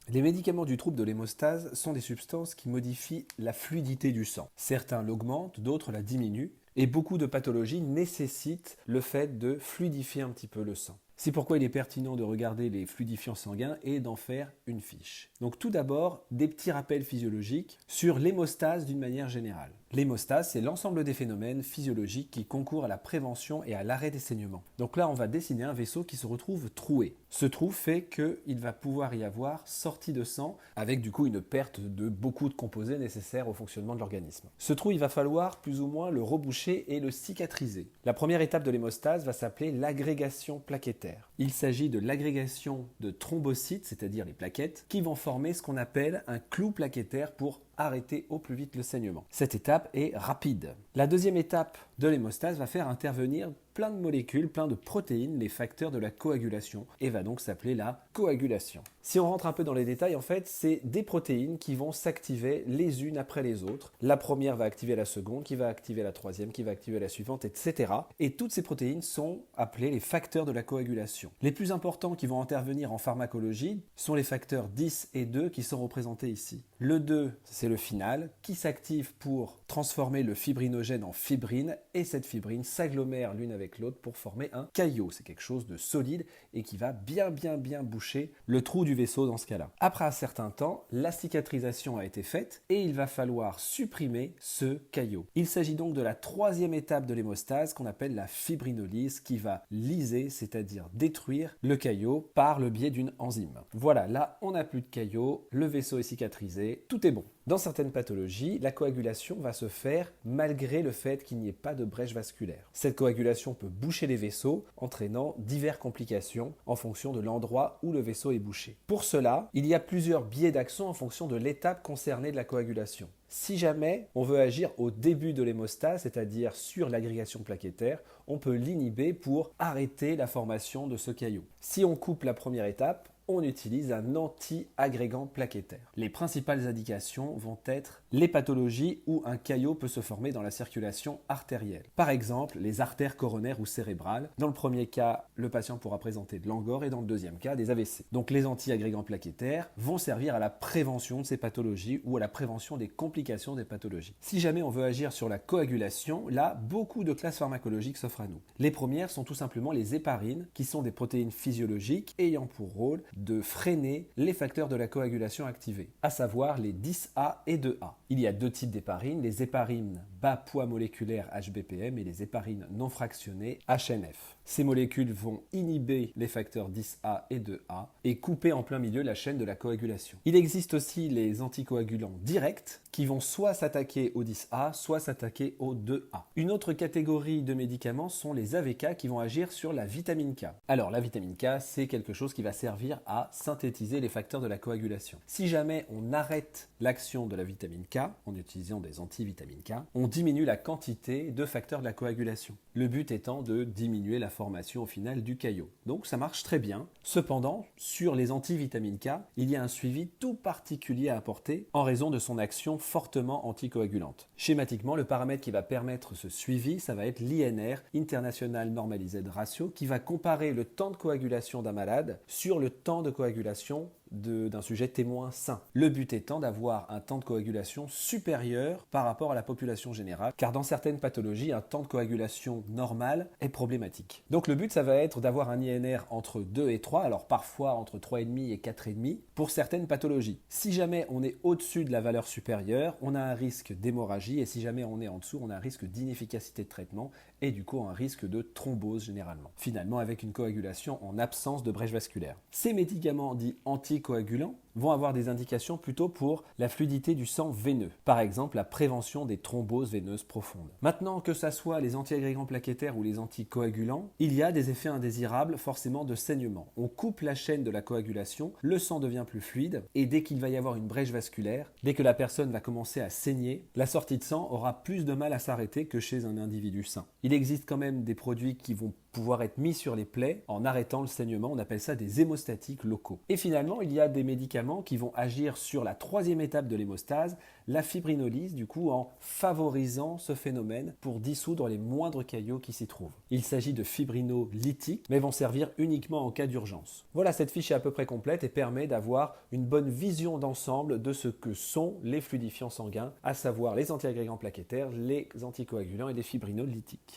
Les médicaments du trouble de l'hémostase sont des substances qui modifient la fluidité du sang. Certains l'augmentent, d'autres la diminuent, et beaucoup de pathologies nécessitent le fait de fluidifier un petit peu le sang. C'est pourquoi il est pertinent de regarder les fluidifiants sanguins et d'en faire une fiche. Donc tout d'abord, des petits rappels physiologiques sur l'hémostase d'une manière générale. L'hémostase, c'est l'ensemble des phénomènes physiologiques qui concourent à la prévention et à l'arrêt des saignements. Donc là, on va dessiner un vaisseau qui se retrouve troué. Ce trou fait qu'il va pouvoir y avoir sortie de sang avec du coup une perte de beaucoup de composés nécessaires au fonctionnement de l'organisme. Ce trou, il va falloir plus ou moins le reboucher et le cicatriser. La première étape de l'hémostase va s'appeler l'agrégation plaquettaire. Il s'agit de l'agrégation de thrombocytes, c'est-à-dire les plaquettes, qui vont former ce qu'on appelle un clou plaquettaire pour arrêter au plus vite le saignement. Cette étape est rapide. La deuxième étape de l'hémostase va faire intervenir plein de molécules, plein de protéines, les facteurs de la coagulation, et va donc s'appeler la coagulation. Si on rentre un peu dans les détails, en fait, c'est des protéines qui vont s'activer les unes après les autres. La première va activer la seconde, qui va activer la troisième, qui va activer la suivante, etc. Et toutes ces protéines sont appelées les facteurs de la coagulation. Les plus importants qui vont intervenir en pharmacologie sont les facteurs 10 et 2 qui sont représentés ici. Le 2, c'est le final, qui s'active pour transformer le fibrinogène en fibrine, et cette fibrine s'agglomère l'une avec l'autre pour former un caillot. C'est quelque chose de solide et qui va bien boucher le trou du vaisseau dans ce cas-là. Après un certain temps, la cicatrisation a été faite et il va falloir supprimer ce caillot. Il s'agit donc de la troisième étape de l'hémostase qu'on appelle la fibrinolyse qui va lyser, c'est-à-dire détruire le caillot par le biais d'une enzyme. Voilà, là on n'a plus de caillot, le vaisseau est cicatrisé, tout est bon. Dans certaines pathologies, la coagulation va se faire malgré le fait qu'il n'y ait pas de brèche vasculaire. Cette coagulation peut boucher les vaisseaux, entraînant diverses complications en fonction de l'endroit où le vaisseau est bouché. Pour cela, il y a plusieurs biais d'action en fonction de l'étape concernée de la coagulation. Si jamais on veut agir au début de l'hémostase, c'est-à-dire sur l'agrégation plaquettaire, on peut l'inhiber pour arrêter la formation de ce caillot. Si on coupe la première étape, on utilise un anti-agrégant plaquettaire. Les principales indications vont être les pathologies où un caillot peut se former dans la circulation artérielle. Par exemple, les artères coronaires ou cérébrales. Dans le premier cas, le patient pourra présenter de l'angor et dans le deuxième cas, des AVC. Donc les anti-agrégants plaquettaires vont servir à la prévention de ces pathologies ou à la prévention des complications des pathologies. Si jamais on veut agir sur la coagulation, là, beaucoup de classes pharmacologiques s'offrent à nous. Les premières sont tout simplement les héparines, qui sont des protéines physiologiques ayant pour rôle de freiner les facteurs de la coagulation activés, à savoir les 10A et 2A. Il y a deux types d'héparines, les héparines bas poids moléculaire HBPM et les héparines non fractionnées HNF. Ces molécules vont inhiber les facteurs 10A et 2A et couper en plein milieu la chaîne de la coagulation. Il existe aussi les anticoagulants directs qui vont soit s'attaquer au 10A, soit s'attaquer au 2A. Une autre catégorie de médicaments sont les AVK qui vont agir sur la vitamine K. Alors la vitamine K, c'est quelque chose qui va servir à synthétiser les facteurs de la coagulation. Si jamais on arrête l'action de la vitamine K en utilisant des antivitamines K, on diminue la quantité de facteurs de la coagulation. Le but étant de diminuer la formation au final du caillot. Donc ça marche très bien. Cependant, sur les antivitamines K, il y a un suivi tout particulier à apporter en raison de son action fortement anticoagulante. Schématiquement, le paramètre qui va permettre ce suivi, ça va être l'INR, International Normalized Ratio, qui va comparer le temps de coagulation d'un malade sur le temps de coagulation d'un sujet témoin sain. Le but étant d'avoir un temps de coagulation supérieur par rapport à la population générale, car dans certaines pathologies, un temps de coagulation normal est problématique. Donc le but, ça va être d'avoir un INR entre 2 et 3, alors parfois entre 3,5 et 4,5 pour certaines pathologies. Si jamais on est au-dessus de la valeur supérieure, on a un risque d'hémorragie, et si jamais on est en dessous, on a un risque d'inefficacité de traitement et du coup un risque de thrombose généralement. Finalement, avec une coagulation en absence de brèche vasculaire. Ces médicaments dits anticoagulants vont avoir des indications plutôt pour la fluidité du sang veineux. Par exemple, la prévention des thromboses veineuses profondes. Maintenant, que ce soit les antiagrégants plaquettaires ou les anticoagulants, il y a des effets indésirables forcément de saignement. On coupe la chaîne de la coagulation, le sang devient plus fluide et dès qu'il va y avoir une brèche vasculaire, dès que la personne va commencer à saigner, la sortie de sang aura plus de mal à s'arrêter que chez un individu sain. Il existe quand même des produits qui vont pouvoir être mis sur les plaies en arrêtant le saignement. On appelle ça des hémostatiques locaux. Et finalement, il y a des médicaments médicaments qui vont agir sur la troisième étape de l'hémostase, la fibrinolyse, du coup, en favorisant ce phénomène pour dissoudre les moindres caillots qui s'y trouvent. Il s'agit de fibrinolytiques, mais vont servir uniquement en cas d'urgence. Voilà, cette fiche est à peu près complète et permet d'avoir une bonne vision d'ensemble de ce que sont les fluidifiants sanguins, à savoir les antiagrégants plaquettaires, les anticoagulants et les fibrinolytiques.